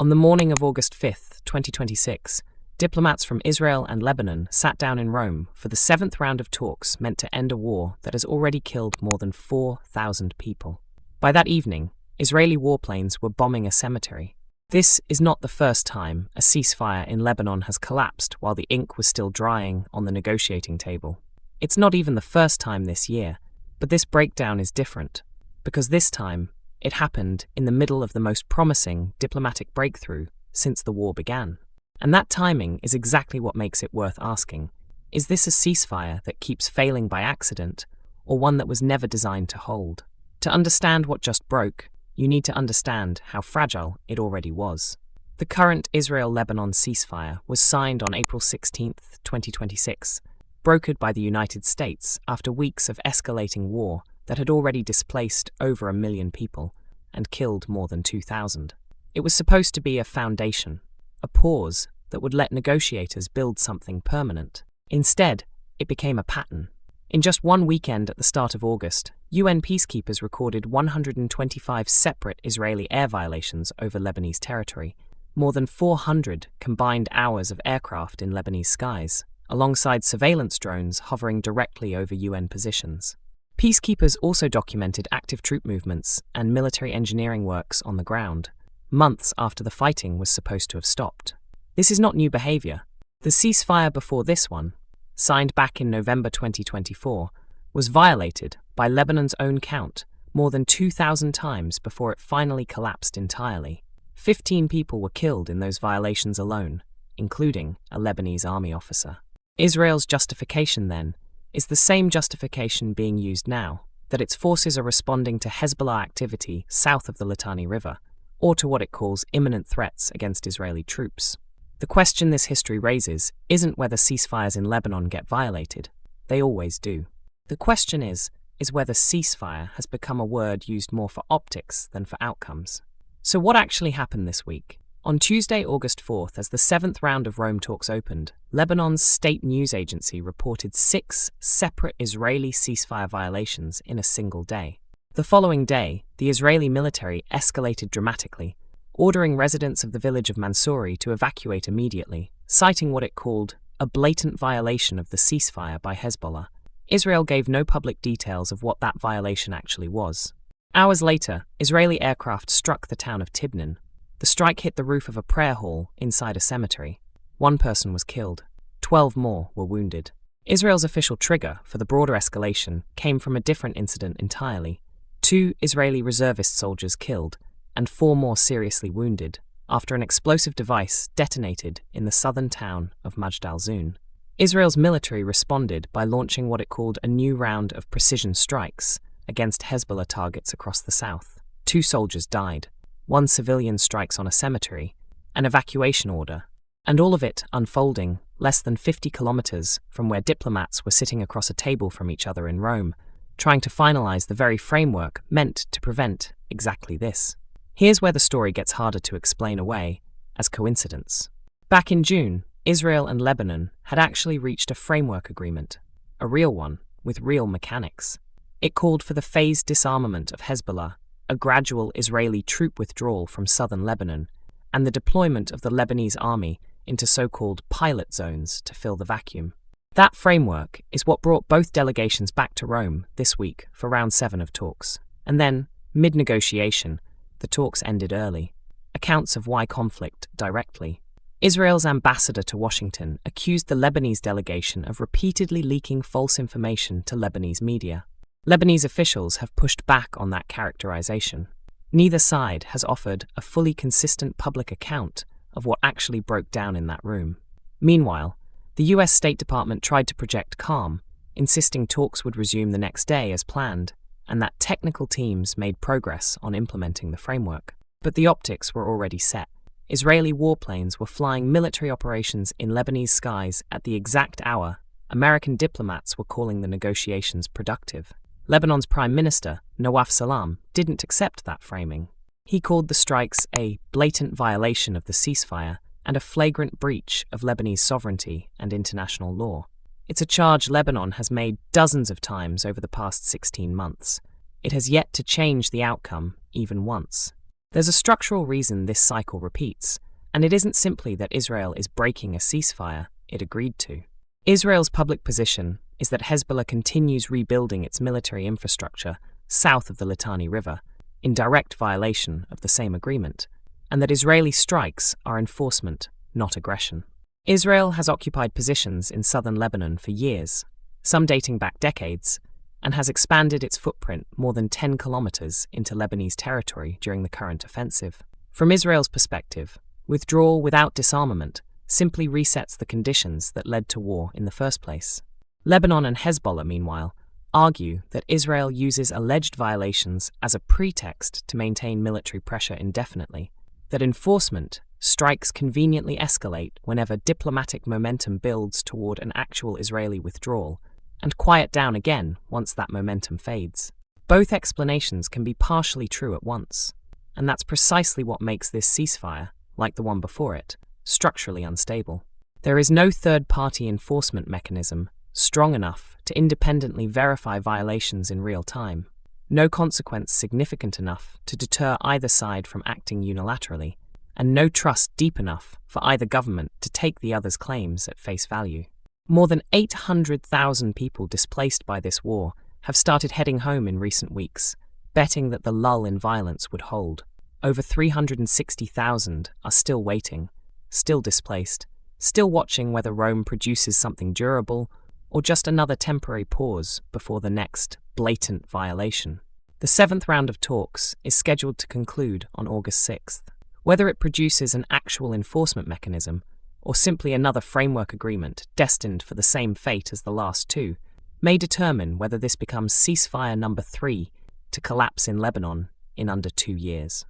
On the morning of August 5th, 2026, diplomats from Israel and Lebanon sat down in Rome for the seventh round of talks meant to end a war that has already killed more than 4,000 people. By that evening, Israeli warplanes were bombing a cemetery. This is not the first time a ceasefire in Lebanon has collapsed while the ink was still drying on the negotiating table. It's not even the first time this year, but this breakdown is different, because this time, it happened in the middle of the most promising diplomatic breakthrough since the war began. And that timing is exactly what makes it worth asking. Is this a ceasefire that keeps failing by accident, or one that was never designed to hold? To understand what just broke, you need to understand how fragile it already was. The current Israel-Lebanon ceasefire was signed on April 16, 2026, brokered by the United States after weeks of escalating war that had already displaced over 1 million people and killed more than 2,000. It was supposed to be a foundation, a pause that would let negotiators build something permanent. Instead, it became a pattern. In just one weekend at the start of August, UN peacekeepers recorded 125 separate Israeli air violations over Lebanese territory, more than 400 combined hours of aircraft in Lebanese skies, alongside surveillance drones hovering directly over UN positions. Peacekeepers also documented active troop movements and military engineering works on the ground, months after the fighting was supposed to have stopped. This is not new behavior. The ceasefire before this one, signed back in November 2024, was violated, by Lebanon's own count, more than 2,000 times before it finally collapsed entirely. 15 people were killed in those violations alone, including a Lebanese army officer. Israel's justification, then, is the same justification being used now, that its forces are responding to Hezbollah activity south of the Litani River, or to what it calls imminent threats against Israeli troops. The question this history raises isn't whether ceasefires in Lebanon get violated. They always do. The question is whether ceasefire has become a word used more for optics than for outcomes. So what actually happened this week? On Tuesday, August 4th, as the seventh round of Rome talks opened, Lebanon's state news agency reported 6 separate Israeli ceasefire violations in a single day. The following day, the Israeli military escalated dramatically, ordering residents of the village of Mansouri to evacuate immediately, citing what it called a blatant violation of the ceasefire by Hezbollah. Israel gave no public details of what that violation actually was. Hours later, Israeli aircraft struck the town of Tibnin. The strike hit the roof of a prayer hall inside a cemetery. 1 person was killed. 12 more were wounded. Israel's official trigger for the broader escalation came from a different incident entirely. 2 Israeli reservist soldiers killed and 4 more seriously wounded after an explosive device detonated in the southern town of Majdal Zoun. Israel's military responded by launching what it called a new round of precision strikes against Hezbollah targets across the south. 2 soldiers died. 1 civilian strikes on a cemetery, an evacuation order, and all of it unfolding less than 50 kilometers from where diplomats were sitting across a table from each other in Rome, trying to finalize the very framework meant to prevent exactly this. Here's where the story gets harder to explain away as coincidence. Back in June, Israel and Lebanon had actually reached a framework agreement, a real one, with real mechanics. It called for the phased disarmament of Hezbollah, a gradual Israeli troop withdrawal from southern Lebanon, and the deployment of the Lebanese army into so-called pilot zones to fill the vacuum. That framework is what brought both delegations back to Rome this week for round 7 of talks. And then, mid-negotiation, the talks ended early. Accounts of why conflict directly. Israel's ambassador to Washington accused the Lebanese delegation of repeatedly leaking false information to Lebanese media. Lebanese officials have pushed back on that characterization. Neither side has offered a fully consistent public account of what actually broke down in that room. Meanwhile, the US State Department tried to project calm, insisting talks would resume the next day as planned, and that technical teams made progress on implementing the framework. But the optics were already set. Israeli warplanes were flying military operations in Lebanese skies at the exact hour American diplomats were calling the negotiations productive. Lebanon's Prime Minister, Nawaf Salam, didn't accept that framing. He called the strikes a blatant violation of the ceasefire and a flagrant breach of Lebanese sovereignty and international law. It's a charge Lebanon has made dozens of times over the past 16 months. It has yet to change the outcome even once. There's a structural reason this cycle repeats, and it isn't simply that Israel is breaking a ceasefire it agreed to. Israel's public position is that Hezbollah continues rebuilding its military infrastructure south of the Litani River, in direct violation of the same agreement, and that Israeli strikes are enforcement, not aggression. Israel has occupied positions in southern Lebanon for years, some dating back decades, and has expanded its footprint more than 10 kilometers into Lebanese territory during the current offensive. From Israel's perspective, withdrawal without disarmament simply resets the conditions that led to war in the first place. Lebanon and Hezbollah, meanwhile, argue that Israel uses alleged violations as a pretext to maintain military pressure indefinitely, that enforcement strikes conveniently escalate whenever diplomatic momentum builds toward an actual Israeli withdrawal, and quiet down again once that momentum fades. Both explanations can be partially true at once, and that's precisely what makes this ceasefire, like the one before it, structurally unstable. There is no third-party enforcement mechanism strong enough to independently verify violations in real time, no consequence significant enough to deter either side from acting unilaterally, and no trust deep enough for either government to take the other's claims at face value. More than 800,000 people displaced by this war have started heading home in recent weeks, betting that the lull in violence would hold. Over 360,000 are still waiting, still displaced, still watching whether Rome produces something durable or just another temporary pause before the next blatant violation. The seventh round of talks is scheduled to conclude on August 6th. Whether it produces an actual enforcement mechanism or simply another framework agreement destined for the same fate as the last two, may determine whether this becomes ceasefire number 3 to collapse in Lebanon in under 2 years.